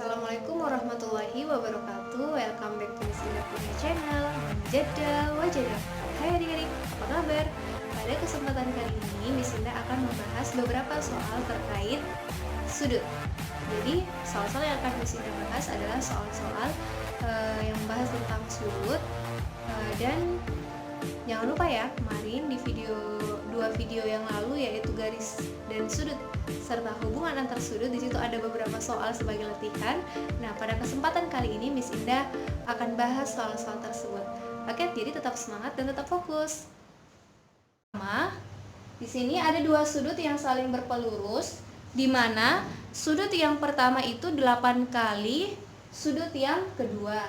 Assalamualaikum warahmatullahi wabarakatuh. Welcome back to Miss Indah punya channel Menjada Wajadah. Hai adik-adik, apa kabar? Pada kesempatan kali ini Miss Indah akan membahas beberapa soal terkait sudut. Jadi soal-soal yang akan Miss Indah bahas adalah soal-soal yang membahas tentang sudut. Dan jangan lupa ya, kemarin di dua video yang lalu yaitu garis dan sudut serta hubungan antar sudut, di situ ada beberapa soal sebagai latihan. Nah, pada kesempatan kali ini Miss Indah akan bahas soal-soal tersebut. Oke, jadi tetap semangat dan tetap fokus. Pertama, di sini ada dua sudut yang saling berpelurus, di mana sudut yang pertama itu 8 kali sudut yang kedua.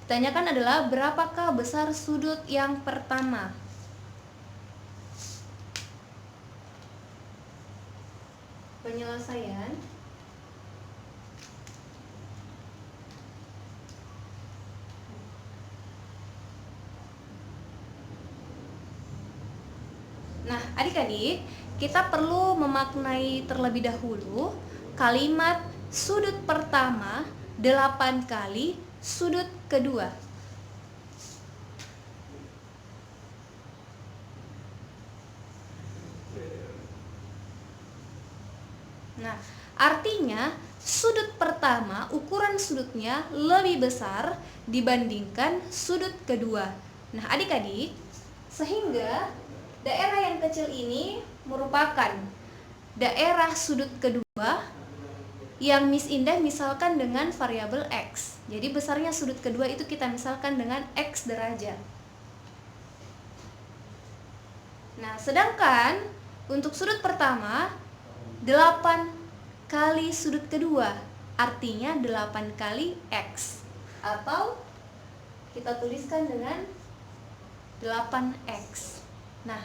Ditanyakan adalah berapakah besar sudut yang pertama? Penyelesaian Nah, adik-adik, kita perlu memaknai terlebih dahulu kalimat sudut pertama 8 kali sudut kedua. Nah, artinya sudut pertama ukuran sudutnya lebih besar dibandingkan sudut kedua. Nah, adik-adik, sehingga daerah yang kecil ini merupakan daerah sudut kedua yang Miss Indah misalkan dengan variabel X. Jadi besarnya sudut kedua itu kita misalkan dengan X derajat. Nah, sedangkan untuk sudut pertama 8 kali sudut kedua, artinya 8 kali X, atau kita tuliskan dengan 8X. Nah,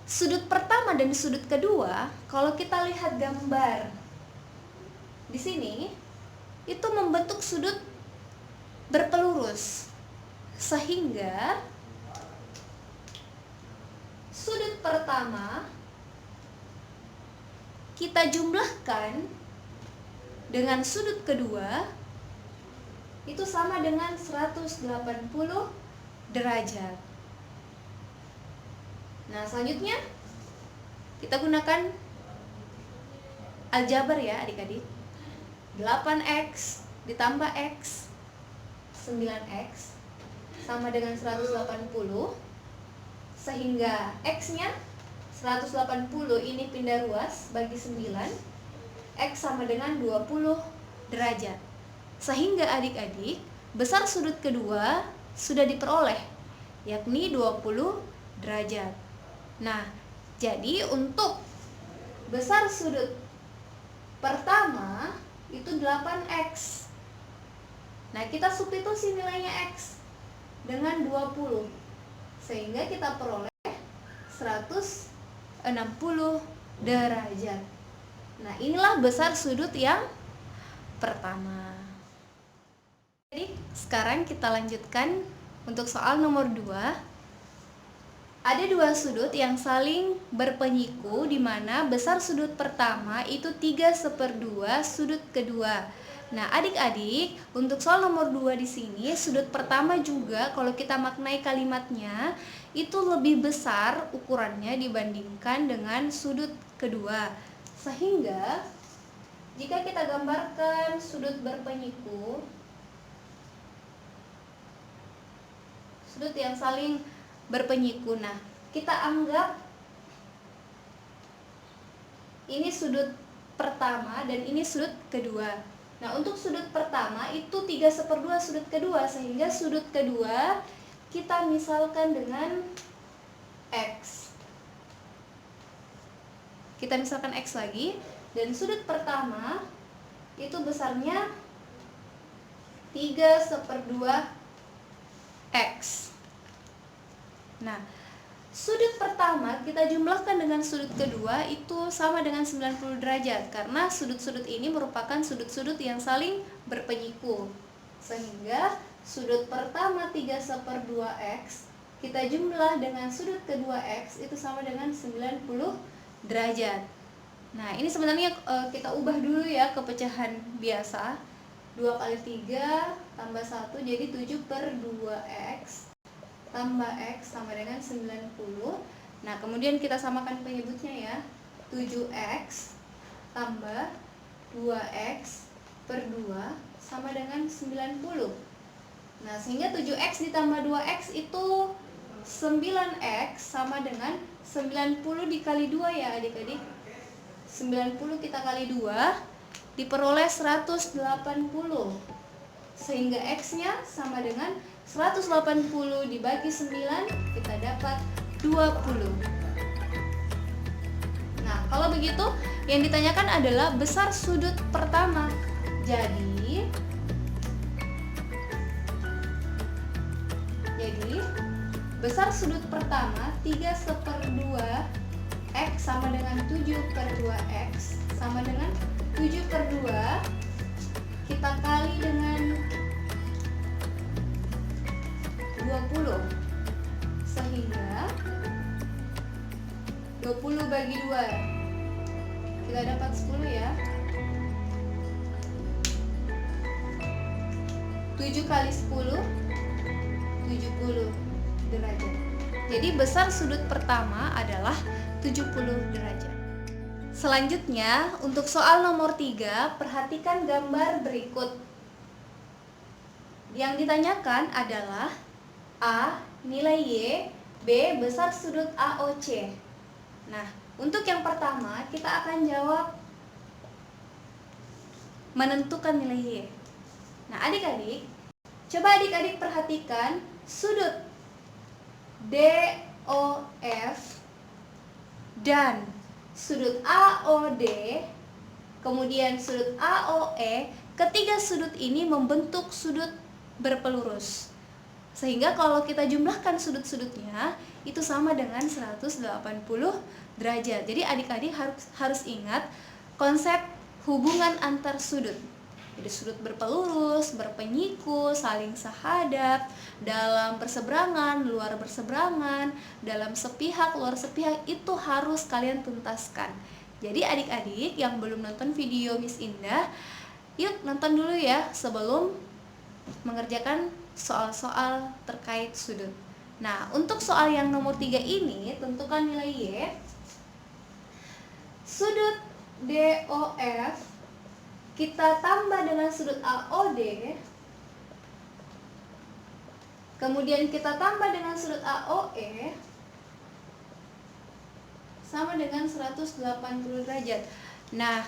sudut pertama dan sudut kedua, kalau kita lihat gambar di sini, itu membentuk sudut berpelurus, sehingga sudut pertama kita jumlahkan dengan sudut kedua itu sama dengan 180 derajat. Nah, selanjutnya kita gunakan aljabar ya adik-adik. 8X ditambah X 9X sama dengan 180, sehingga X-nya 180 ini pindah ruas bagi 9, X sama dengan 20 derajat. Sehingga adik-adik, besar sudut kedua sudah diperoleh, yakni 20 derajat. Nah, jadi untuk besar sudut pertama itu 8X. Nah, kita substitusi nilainya X dengan 20, sehingga kita peroleh 160 derajat. Nah, inilah besar sudut yang pertama. Jadi, sekarang kita lanjutkan untuk soal nomor 2. Ada dua sudut yang saling berpenyiku, di mana besar sudut pertama itu 3/2 sudut kedua. Nah, adik-adik, untuk soal nomor 2 di sini, sudut pertama juga kalau kita maknai kalimatnya itu lebih besar ukurannya dibandingkan dengan sudut kedua. Sehingga jika kita gambarkan sudut berpenyiku, sudut yang saling berpenyiku, nah kita anggap ini sudut pertama dan ini sudut kedua. Nah, untuk sudut pertama itu 3/2 sudut kedua, sehingga sudut kedua kita misalkan dengan X. Kita misalkan X lagi, dan sudut pertama itu besarnya 3/2 X. Nah, sudut pertama kita jumlahkan dengan sudut kedua itu sama dengan 90 derajat, karena sudut-sudut ini merupakan sudut-sudut yang saling berpenyiku. Sehingga sudut pertama 3/2 X kita jumlah dengan sudut kedua X itu sama dengan 90 derajat. Nah, ini sebenarnya kita ubah dulu ya ke pecahan biasa. 2 kali 3 tambah 1 jadi 7 per 2x tambah x sama dengan 90. Nah, kemudian kita samakan penyebutnya ya. 7x tambah 2x per 2 sama dengan 90. Nah, sehingga 7x ditambah 2x itu 9x sama dengan 90 dikali 2 ya adik-adik. 90 kita kali 2 diperoleh 180. Sehingga x-nya sama dengan 180 dibagi 9, kita dapat 20. Nah, kalau begitu yang ditanyakan adalah besar sudut pertama. Jadi besar sudut pertama 3/2 x sama dengan 7/2x sama dengan 7/2 kita kali dengan 20, sehingga 20 bagi 2 kita dapat 10 ya. 7 kali 10 70 derajat. Jadi besar sudut pertama adalah 70 derajat. Selanjutnya, untuk soal nomor 3, perhatikan gambar berikut. Yang ditanyakan adalah A. Nilai Y, B. Besar sudut AOC. Nah, untuk yang pertama, kita akan jawab menentukan nilai Y. Nah, adik-adik, coba adik-adik perhatikan sudut DOF dan sudut AOD, kemudian sudut AOE. Ketiga sudut ini membentuk sudut berpelurus. Sehingga kalau kita jumlahkan sudut-sudutnya itu sama dengan 180 derajat. Jadi adik-adik harus ingat konsep hubungan antar sudut. Jadi sudut berpelurus, berpenyiku, saling sahadap, dalam berseberangan, luar berseberangan, dalam sepihak, luar sepihak, itu harus kalian tuntaskan. Jadi adik-adik yang belum nonton video Miss Indah, yuk nonton dulu ya sebelum mengerjakan soal-soal terkait sudut. Nah, untuk soal yang nomor 3 ini, tentukan nilai Y. Sudut DOF kita tambah dengan sudut AOD, kemudian kita tambah dengan sudut AOE, sama dengan 180 derajat. Nah,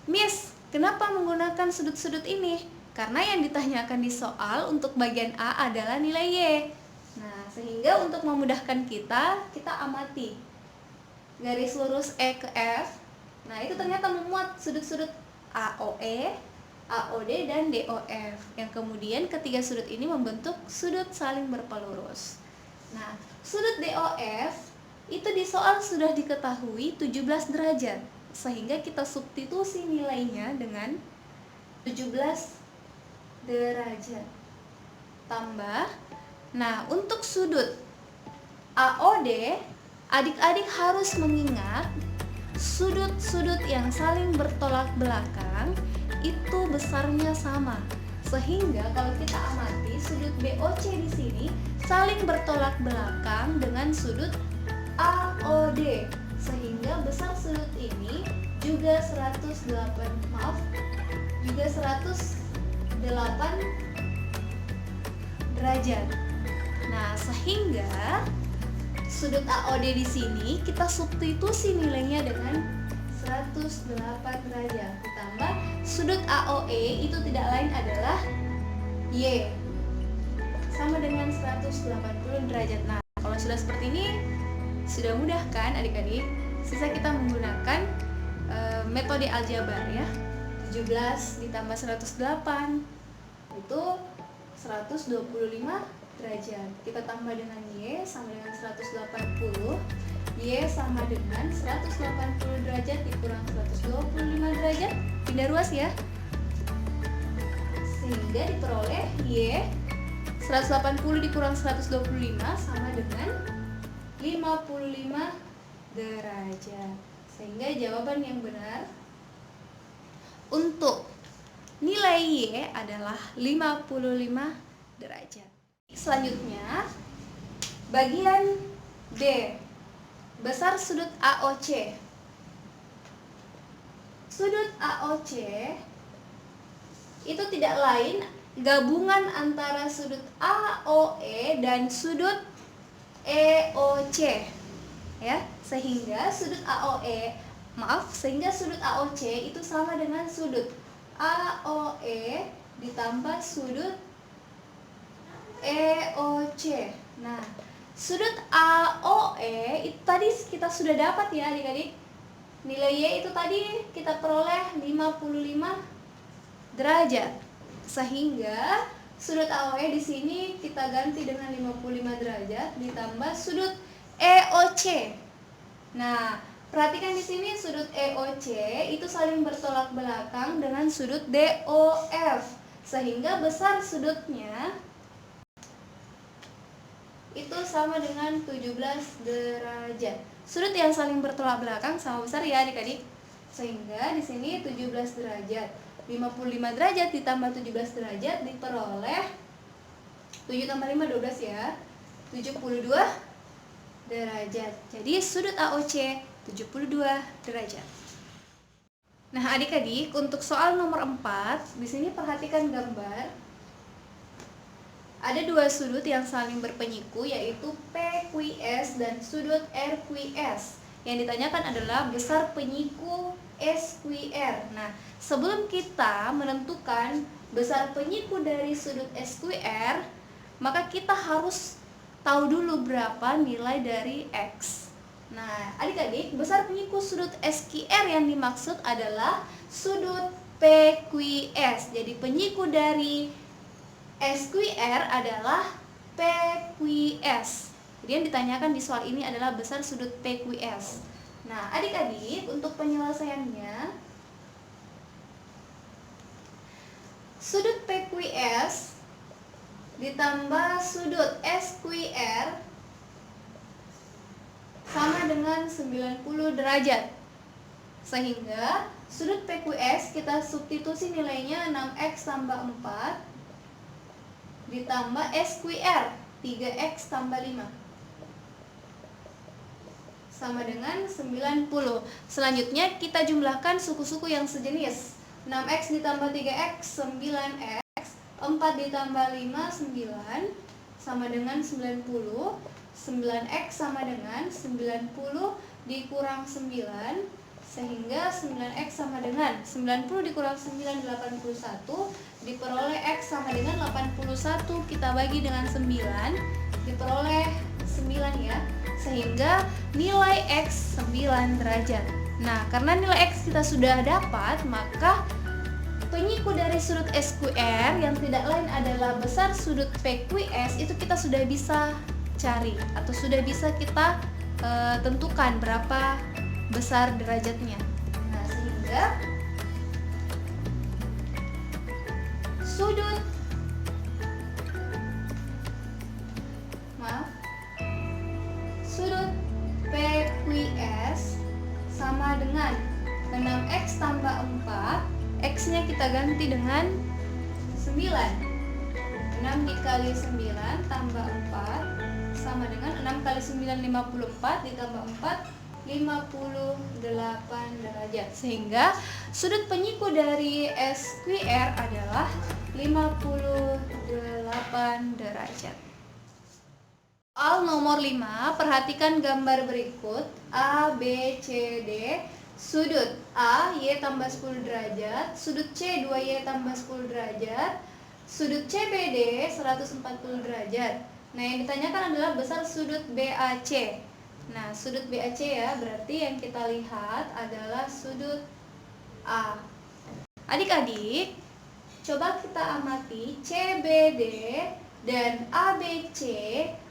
Miss, kenapa menggunakan sudut-sudut ini? Karena yang ditanyakan di soal untuk bagian A adalah nilai Y. Nah, sehingga untuk memudahkan kita amati garis lurus E ke F. Nah, itu ternyata memuat sudut-sudut AOE, AOD, dan DOF, yang kemudian ketiga sudut ini membentuk sudut saling berpelurus. Nah, sudut DOF itu di soal sudah diketahui 17 derajat, sehingga kita substitusi nilainya dengan 17 derajat tambah. Nah, untuk sudut AOD, adik-adik harus mengingat sudut-sudut yang saling bertolak belakang itu besarnya sama. Sehingga kalau kita amati sudut BOC di sini saling bertolak belakang dengan sudut AOD, sehingga besar sudut ini juga 108 derajat. Nah, sehingga sudut AOD di sini kita substitusi nilainya dengan 108 derajat ditambah sudut AOE itu tidak lain adalah Y, sama dengan 180 derajat. Nah, kalau sudah seperti ini sudah mudah kan adik-adik? Sisa kita menggunakan metode aljabar ya. 17 ditambah 108 itu 125 derajat. Kita tambah dengan Y sama dengan 180. Y sama dengan 180 derajat dikurang 125 derajat. Pindah ruas ya. Sehingga diperoleh Y 180 dikurang 125 sama dengan 55 derajat. Sehingga jawaban yang benar untuk nilai Y adalah 55 derajat. Selanjutnya, bagian D, besar sudut AOC. Sudut AOC itu tidak lain gabungan antara sudut AOE dan sudut EOC. Ya, sehingga sudut AOC itu sama dengan sudut AOE ditambah sudut EOC. Nah, sudut AOE itu tadi kita sudah dapat ya adik-adik. Nilai Y itu tadi kita peroleh 55 derajat. Sehingga sudut AOE di sini kita ganti dengan 55 derajat ditambah sudut EOC. Nah, perhatikan di sini sudut EOC itu saling bertolak belakang dengan sudut DOF. Sehingga besar sudutnya itu sama dengan 17 derajat. Sudut yang saling bertolak belakang sama besar ya adik-adik. Sehingga di sini 17 derajat. 55 derajat ditambah 17 derajat diperoleh 7 tambah 5 12 ya. 72 derajat. Jadi sudut AOC 72 derajat. Nah, adik-adik, untuk soal nomor 4, di sini perhatikan gambar. Ada dua sudut yang saling berpenyiku, yaitu PQS dan sudut RQS. Yang ditanyakan adalah besar penyiku SQR. Nah, sebelum kita menentukan besar penyiku dari sudut SQR, maka kita harus tahu dulu berapa nilai dari X. Nah, adik-adik, besar penyiku sudut SQR yang dimaksud adalah sudut PQS. Jadi penyiku dari SQR adalah PQS. Jadi yang ditanyakan di soal ini adalah besar sudut PQS. Nah, adik-adik, untuk penyelesaiannya, sudut PQS ditambah sudut SQR sama dengan 90 derajat. Sehingga sudut PQS kita substitusi nilainya 6X tambah 4 ditambah SQR 3X tambah 5 sama dengan 90. Selanjutnya kita jumlahkan suku-suku yang sejenis. 6X ditambah 3X 9X, 4 ditambah 5 9 sama dengan 90. 9X sama dengan 90 dikurang 9, sehingga 9X sama dengan 90 dikurang 9 81, diperoleh X sama dengan 81, kita bagi dengan 9, diperoleh 9 ya, sehingga nilai X 9 derajat. Nah, karena nilai X kita sudah dapat, maka penyiku dari sudut SQR yang tidak lain adalah besar sudut PQS itu kita sudah bisa cari atau sudah bisa kita tentukan berapa besar derajatnya. Nah, sehingga sudut PQS sama dengan 6X tambah 4, X-nya kita ganti dengan 9. 6 dikali 9 tambah 4 sama dengan 6 kali 9 54 ditambah 4 58 derajat. Sehingga sudut penyiku dari SQR adalah 58 derajat. Soal nomor 5, perhatikan gambar berikut. A, B, C, D. Sudut A, Y tambah 10 derajat. Sudut C, 2Y tambah 10 derajat. Sudut CBD 140 derajat. Nah, yang ditanyakan adalah besar sudut BAC. Nah, sudut BAC ya, berarti yang kita lihat adalah sudut A. Adik-adik, coba kita amati CBD dan ABC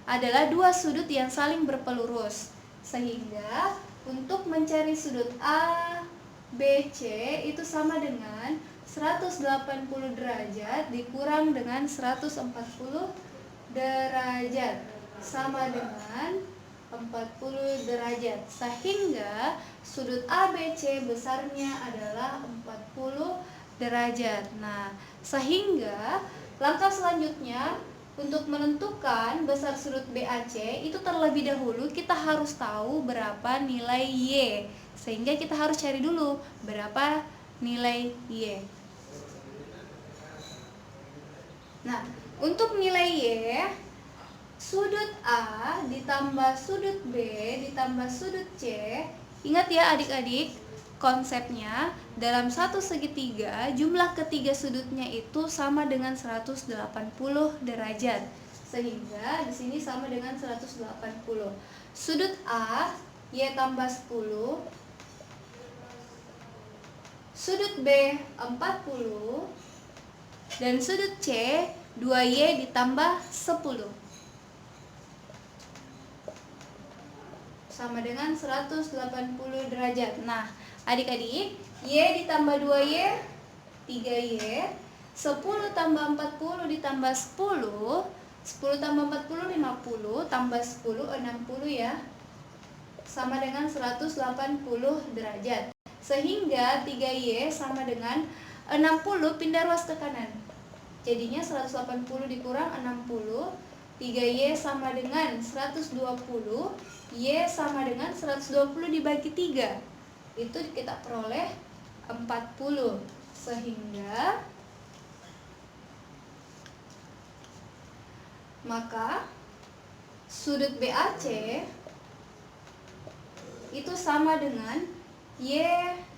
adalah dua sudut yang saling berpelurus. Sehingga untuk mencari sudut ABC itu sama dengan 180 derajat dikurang dengan 140 derajat sama dengan 40 derajat. Sehingga sudut ABC besarnya adalah 40 derajat. Nah, sehingga langkah selanjutnya untuk menentukan besar sudut BAC itu terlebih dahulu kita harus tahu berapa nilai Y. Sehingga kita harus cari dulu berapa nilai Y. Nah, untuk nilai Y, sudut A ditambah sudut B ditambah sudut C. Ingat ya adik-adik, konsepnya dalam satu segitiga jumlah ketiga sudutnya itu sama dengan 180 derajat. Sehingga di sini sama dengan 180. Sudut A Y tambah 10, sudut B 40, dan sudut C 2Y ditambah 10 sama dengan 180 derajat. Nah, adik-adik, Y ditambah 2Y 3Y, 10 tambah 40 ditambah 10, 10 tambah 40 50, tambah 10 60 ya, sama dengan 180 derajat. Sehingga 3Y sama dengan 60, pindah ruas ke kanan. Jadinya 180 dikurang 60, 3Y sama dengan 120, Y sama dengan 120 dibagi 3. Itu kita peroleh 40. Sehingga maka sudut BAC itu sama dengan Y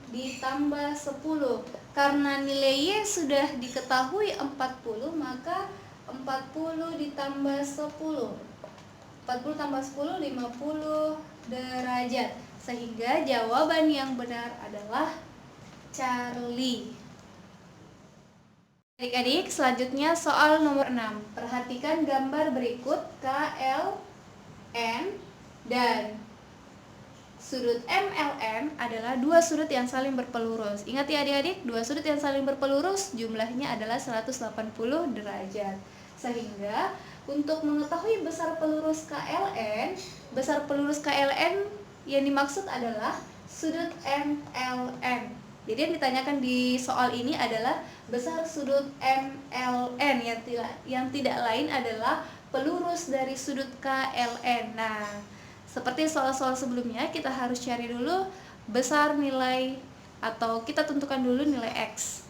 ditambah 10. Karena nilai Y sudah diketahui 40, maka 40 ditambah 10. 40 tambah 10, 50 derajat. Sehingga jawaban yang benar adalah Charlie. Adik-adik, selanjutnya soal nomor 6. Perhatikan gambar berikut. KLN dan sudut MLN adalah dua sudut yang saling berpelurus. Ingat ya adik-adik, dua sudut yang saling berpelurus jumlahnya adalah 180 derajat. Sehingga untuk mengetahui besar pelurus KLN, yang dimaksud adalah sudut MLN. Jadi yang ditanyakan di soal ini adalah besar sudut MLN yang tidak lain adalah pelurus dari sudut KLN. Nah, seperti soal-soal sebelumnya, kita harus cari dulu besar nilai atau kita tentukan dulu nilai X.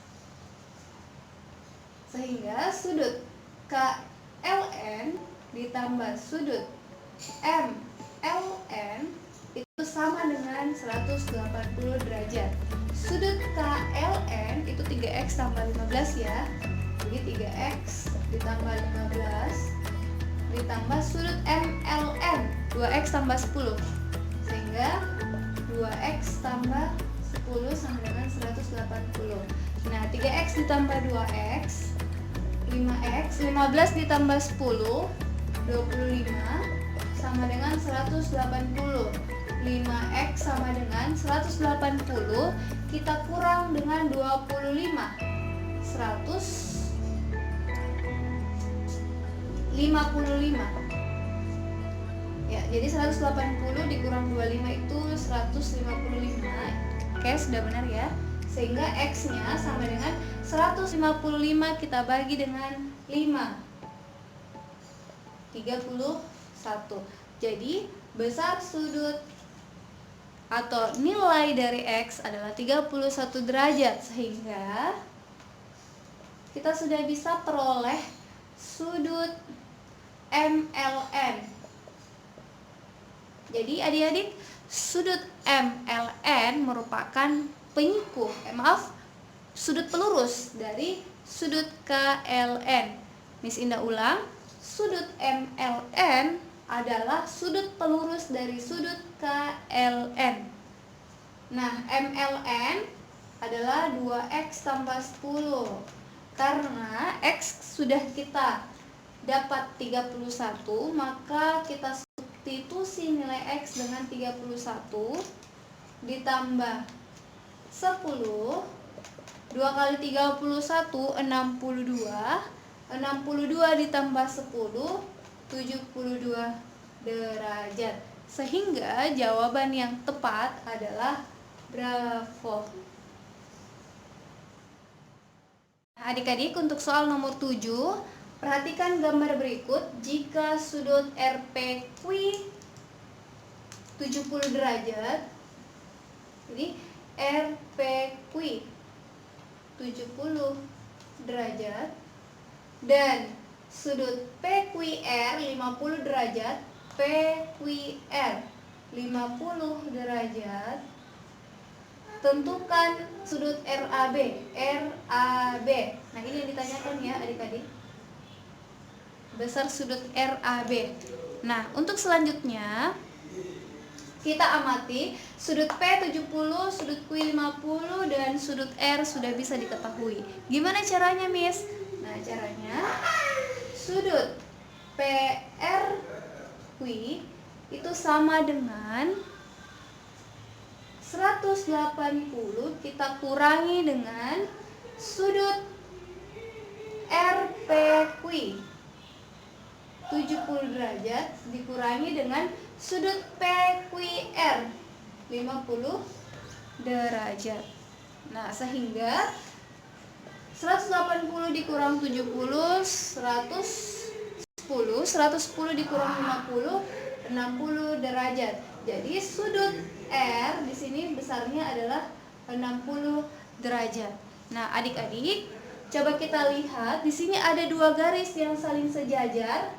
Sehingga sudut KLN ditambah sudut MLN itu sama dengan 180 derajat. Sudut KLN itu 3X tambah 15 ya. Jadi 3X ditambah 15 ditambah sudut MLN 2X tambah 10. Sehingga 2X tambah 10 sama dengan 180. Nah, 3X ditambah 2X 5X, 15 ditambah 10 25 sama dengan 180. 5X sama dengan 180, kita kurang dengan 25, 155. Ya, jadi 180 dikurang 25 itu 155. Oke, sudah benar ya. Sehingga X-nya sama dengan 155 kita bagi dengan 5, 31. Jadi besar sudut atau nilai dari X adalah 31 derajat. Sehingga kita sudah bisa peroleh sudut MLN. Jadi adik-adik, sudut MLN merupakan penyikup, sudut pelurus dari sudut KLN. Miss Indah ulang, sudut MLN adalah sudut pelurus dari sudut KLN. Nah, MLN adalah 2X tambah 10. Karena X sudah kita dapat 31, maka kita substitusi nilai X dengan 31 ditambah 10. 2 kali 31 62. 62 ditambah 10 72 derajat. Sehingga jawaban yang tepat adalah bravo. Adik-adik, untuk soal nomor 7, perhatikan gambar berikut. Jika sudut RPQ 70 derajat, jadi RPQ 70 derajat dan sudut PQR 50 derajat, PQR 50 derajat, tentukan sudut RAB. Nah, ini yang ditanyakan ya adik-adik. Besar sudut RAB. Nah, untuk selanjutnya kita amati sudut P 70, sudut Q 50 dan sudut R sudah bisa diketahui. Gimana caranya, Miss? Nah, caranya sudut PRQ itu sama dengan 180 kita kurangi dengan sudut RPQ 70 derajat dikurangi dengan sudut PQR 50 derajat. Nah, sehingga 180 dikurang 70 110, 110 dikurang 50 60 derajat. Jadi sudut R di sini besarnya adalah 60 derajat. Nah, adik-adik, coba kita lihat di sini ada dua garis yang saling sejajar,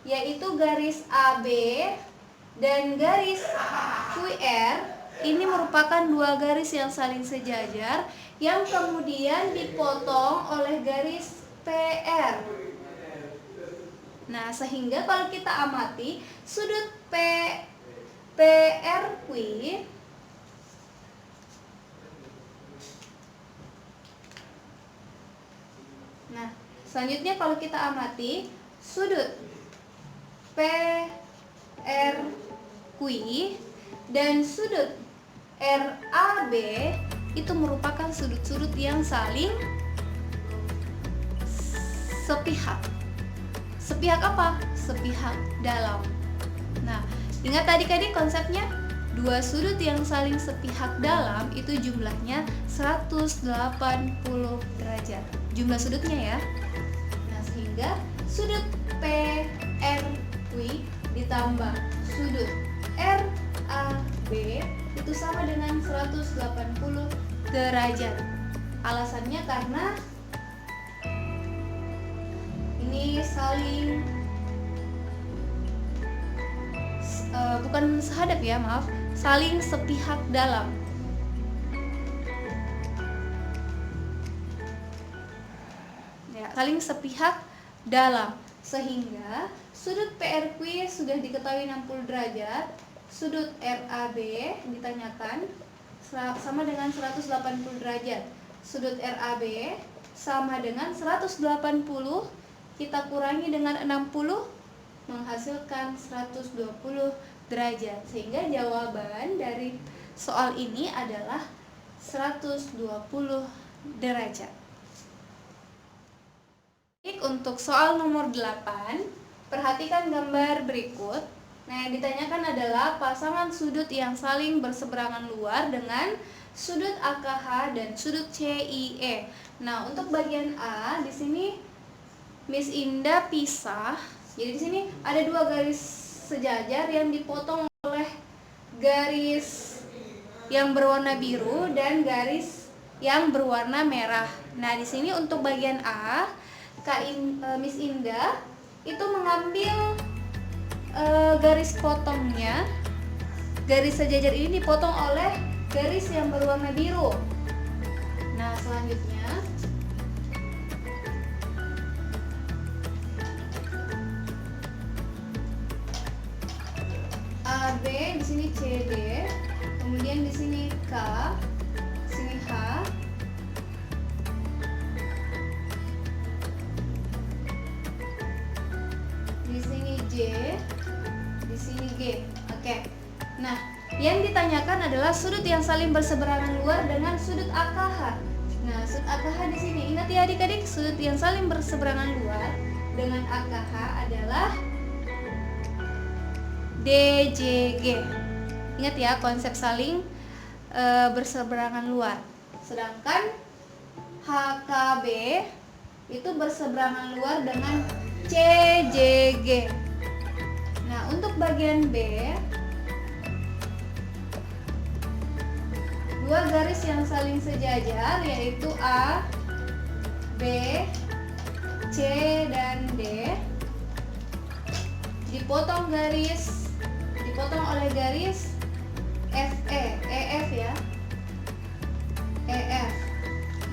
yaitu garis AB dan garis QR. Ini merupakan dua garis yang saling sejajar yang kemudian dipotong oleh garis PR. Nah, sehingga kalau kita amati sudut PRQ Nah, selanjutnya kalau kita amati sudut PRQ dan sudut RAB itu merupakan sudut-sudut yang saling sepihak. Sepihak apa? Sepihak dalam. Nah, ingat adik-adik konsepnya, dua sudut yang saling sepihak dalam itu jumlahnya 180 derajat. Jumlah sudutnya ya. Nah, sehingga sudut PRQ ditambah sudut RAB itu sama dengan 180 derajat. Alasannya karena ini saling bukan sehadap ya, maaf, saling sepihak dalam. Ya, saling sepihak dalam. Sehingga sudut PRQ sudah diketahui 60 derajat, sudut RAB ditanyakan sama dengan 180 derajat. Sudut RAB sama dengan 180, kita kurangi dengan 60 menghasilkan 120 derajat. Sehingga jawaban dari soal ini adalah 120 derajat. Untuk soal nomor 8, perhatikan gambar berikut. Nah, yang ditanyakan adalah pasangan sudut yang saling berseberangan luar dengan sudut AKH dan sudut CIE. Nah, untuk bagian A di sini Miss Indah pisah. Jadi di sini ada dua garis sejajar yang dipotong oleh garis yang berwarna biru dan garis yang berwarna merah. Nah, di sini untuk bagian A, Miss Indah itu mengambil garis potongnya. Garis sejajar ini dipotong oleh garis yang berwarna biru. Nah, selanjutnya AB, di sini CD, kemudian di sini K, di sini H, di sini J, di sini G. Oke. Nah, yang ditanyakan adalah sudut yang saling berseberangan luar dengan sudut AKH. Nah, sudut AKH di sini. Ingat ya adik-adik, sudut yang saling berseberangan luar dengan AKH adalah DJG. Ingat ya, konsep saling berseberangan luar. Sedangkan HKB itu berseberangan luar dengan CJG. Nah, untuk bagian B, dua garis yang saling sejajar yaitu A, B, C, dan D dipotong oleh garis FE, EF ya. EF.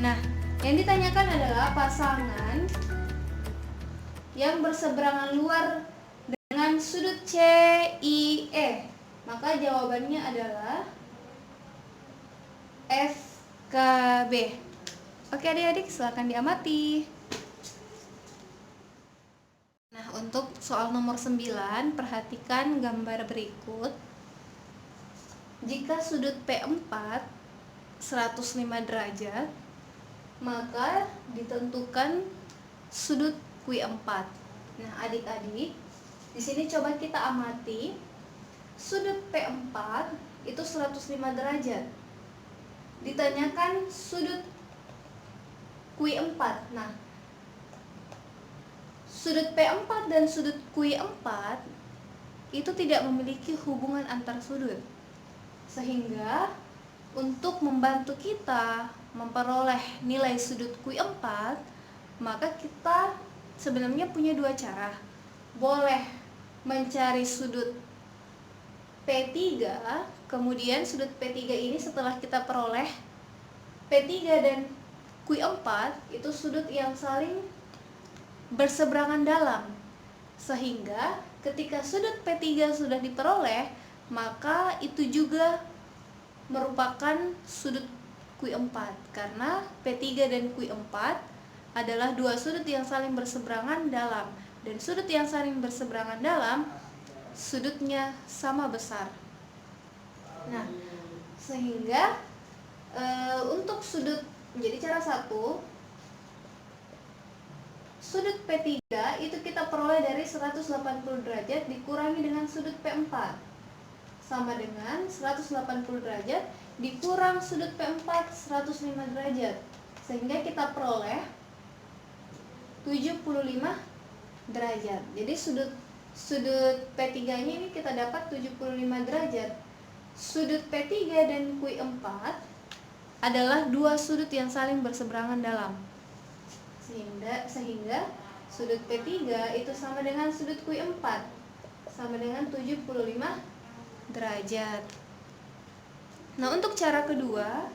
Nah, yang ditanyakan adalah pasangan yang berseberangan luar dengan sudut CIE. Maka jawabannya adalah FKB. Oke adik-adik, silakan diamati. Nah, untuk soal nomor 9, perhatikan gambar berikut. Jika sudut P4 105 derajat, maka ditentukan sudut Q4. Nah, adik-adik, di sini coba kita amati. Sudut P4 itu 105 derajat. Ditanyakan sudut Q4. Nah, sudut P4 dan sudut Q4 itu tidak memiliki hubungan antar sudut. Sehingga untuk membantu kita memperoleh nilai sudut Q4, maka kita sebenarnya punya dua cara. Boleh mencari sudut P3, kemudian sudut P3 ini setelah kita peroleh P3 dan Q4 itu sudut yang saling berseberangan dalam. Sehingga ketika sudut P3 sudah diperoleh, maka itu juga merupakan sudut Q4, karena P3 dan Q4 adalah dua sudut yang saling berseberangan dalam, dan sudut yang saling berseberangan dalam sudutnya sama besar. Nah, sehingga untuk sudut, menjadi cara satu, sudut P3 itu kita peroleh dari 180 derajat dikurangi dengan sudut P4, sama dengan 180 derajat dikurang sudut P4 105 derajat, sehingga kita peroleh 75 derajat. Jadi sudut P3 nya ini kita dapat 75 derajat. Sudut P3 dan Q4 adalah dua sudut yang saling berseberangan dalam. Sehingga sudut P3 itu sama dengan sudut Q4, sama dengan 75 derajat. Nah, untuk cara kedua,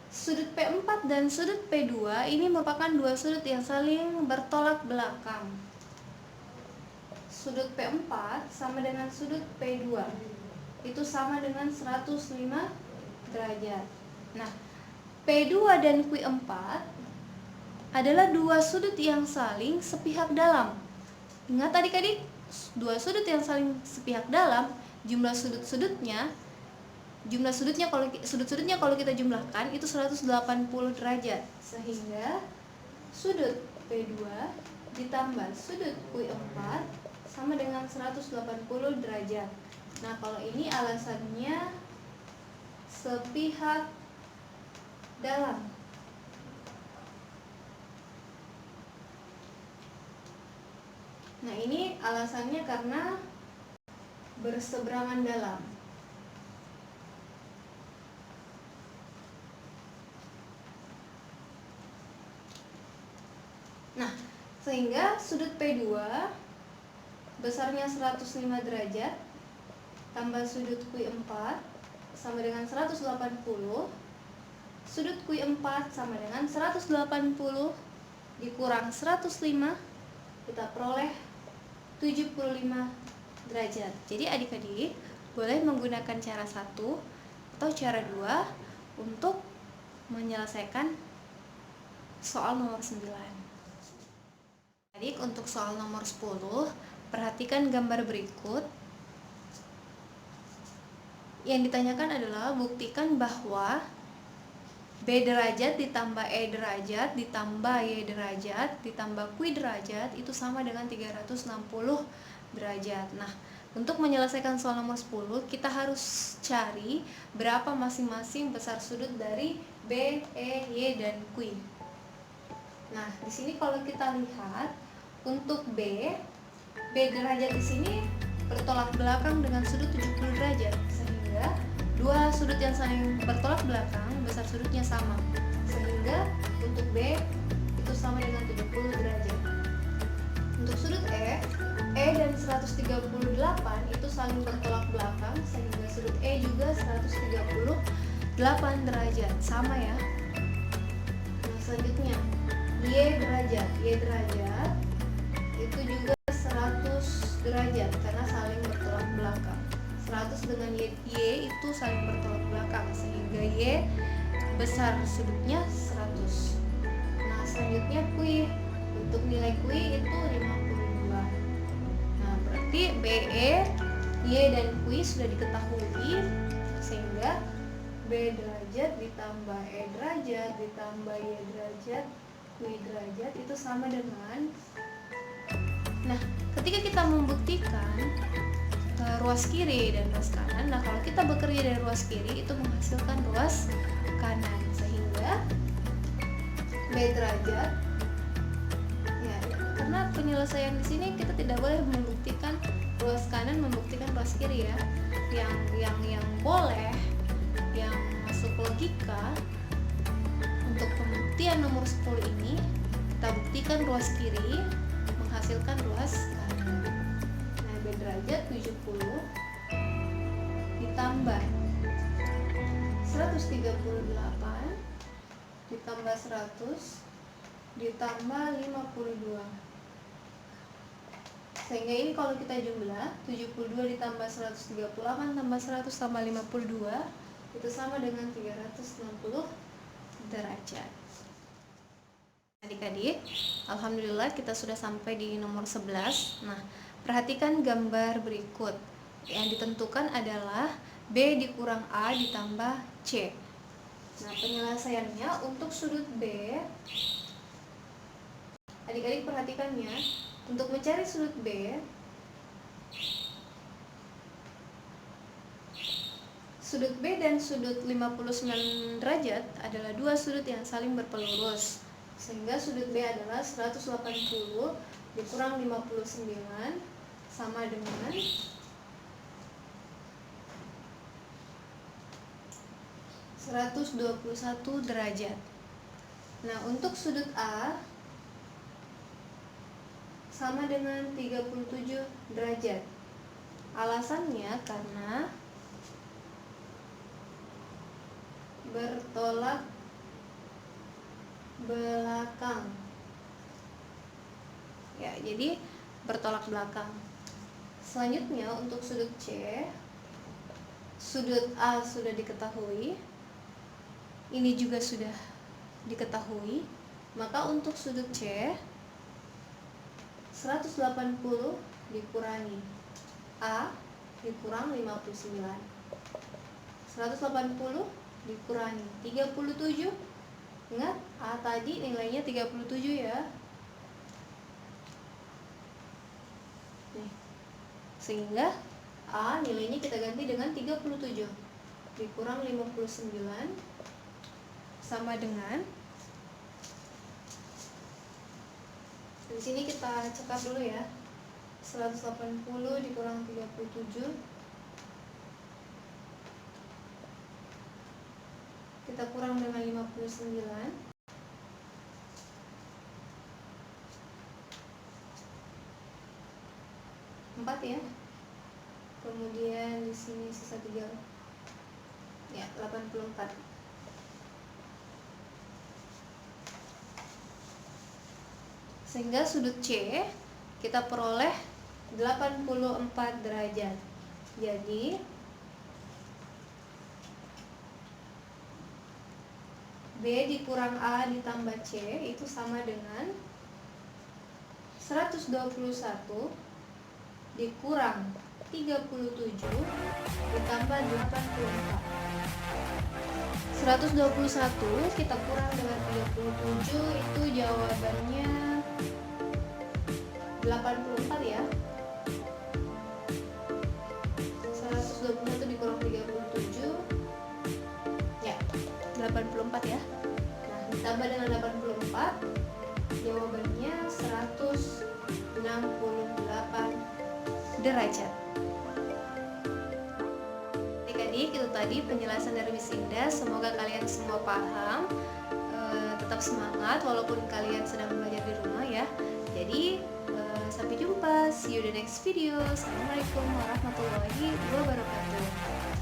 sudut P4 dan sudut P2 ini merupakan dua sudut yang saling bertolak belakang. Sudut P4 sama dengan sudut P2 itu sama dengan 105 derajat. Nah, P2 dan Q4 adalah dua sudut yang saling sepihak dalam. Ingat adik-adik, dua sudut yang saling sepihak dalam, jumlah sudut-sudutnya kalau kita jumlahkan itu 180 derajat. Sehingga sudut P2 ditambah sudut Q4 sama dengan 180 derajat. Nah, kalau ini alasannya sepihak dalam. Nah, ini alasannya karena berseberangan dalam. Nah, sehingga sudut P2 besarnya 105 derajat tambah sudut Q4 sama dengan 180. Sudut Q4 sama dengan 180 dikurang 105, kita peroleh 75 derajat. Jadi adik-adik boleh menggunakan cara 1 atau cara 2 untuk menyelesaikan soal nomor 9. Adik, untuk soal nomor 10, perhatikan gambar berikut. Yang ditanyakan adalah buktikan bahwa B derajat ditambah E derajat ditambah Y derajat ditambah Q derajat itu sama dengan 360 derajat. Nah, untuk menyelesaikan soal nomor 10, kita harus cari berapa masing-masing besar sudut dari B, E, Y, dan Q. Nah, di sini kalau kita lihat untuk B derajat di sini bertolak belakang dengan sudut 70 derajat, sehingga dua sudut yang saling bertolak belakang besar sudutnya sama, sehingga untuk B itu sama dengan 70 derajat. Untuk sudut E dan 138 itu saling bertolak belakang, sehingga sudut E juga 138 derajat, sama ya. Nah, selanjutnya Y derajat itu juga 100 derajat karena saling bertolak belakang. 100 dengan Y itu saling bertolak belakang, sehingga Y besar sudutnya 100. Nah, selanjutnya Q. Untuk nilai Q itu 52. Nah, berarti BE, Y, dan Q sudah diketahui, sehingga B derajat ditambah E derajat ditambah Y derajat Q derajat itu sama dengan. Nah, ketika kita membuktikan ruas kiri dan ruas kanan, nah kalau kita bekerja dari ruas kiri itu menghasilkan ruas kanan, sehingga B derajat ya, karena penyelesaian di sini kita tidak boleh membuktikan ruas kanan membuktikan ruas kiri ya. Yang boleh, yang masuk logika untuk pembuktian nomor 10 ini, kita buktikan ruas kiri menghasilkan ruas kanan. Nah, B derajat 70 ditambah 138 ditambah 100 ditambah 52. Sehingga ini kalau kita jumlah 72 ditambah 138 tambah 100 tambah 52 itu sama dengan 360 derajat. Adik-adik, alhamdulillah kita sudah sampai di nomor 11. Nah, perhatikan gambar berikut. Yang ditentukan adalah B dikurang A ditambah C. Nah, penyelesaiannya untuk sudut B, adik-adik perhatikannya, untuk mencari sudut B, sudut B dan sudut 59 derajat adalah dua sudut yang saling berpelurus, sehingga sudut B adalah 180 dikurang 59 sama dengan 121 derajat. Nah, untuk sudut A sama dengan 37 derajat. Alasannya karena bertolak belakang. Ya, jadi bertolak belakang. Selanjutnya untuk sudut C, sudut A sudah diketahui, ini juga sudah diketahui, maka untuk sudut C 180 dikurangi A dikurang 59. 180 dikurangi 37. Ingat, A tadi nilainya 37 ya. Nih. Sehingga A nilainya kita ganti dengan 37 dikurang 59 sama dengan, di sini kita cetak dulu ya. 180 dikurang 37 kita kurang dengan 59, 4 ya. Kemudian di sini sisa 3 ya, 84. Sehingga sudut C kita peroleh 84 derajat. Jadi B dikurang A ditambah C itu sama dengan 121 dikurang 37 ditambah 84. 121 kita kurang dengan 37 itu jawabannya 84 ya. 121 dikurang 37 ya 84 ya. Nah, ditambah dengan 84 jawabannya 168 derajat. Adik-adik, itu tadi penjelasan dari Miss Indah. Semoga kalian semua paham. Tetap semangat walaupun kalian sedang belajar di rumah ya. Jadi sampai jumpa, see you the next video. Assalamualaikum warahmatullahi wabarakatuh.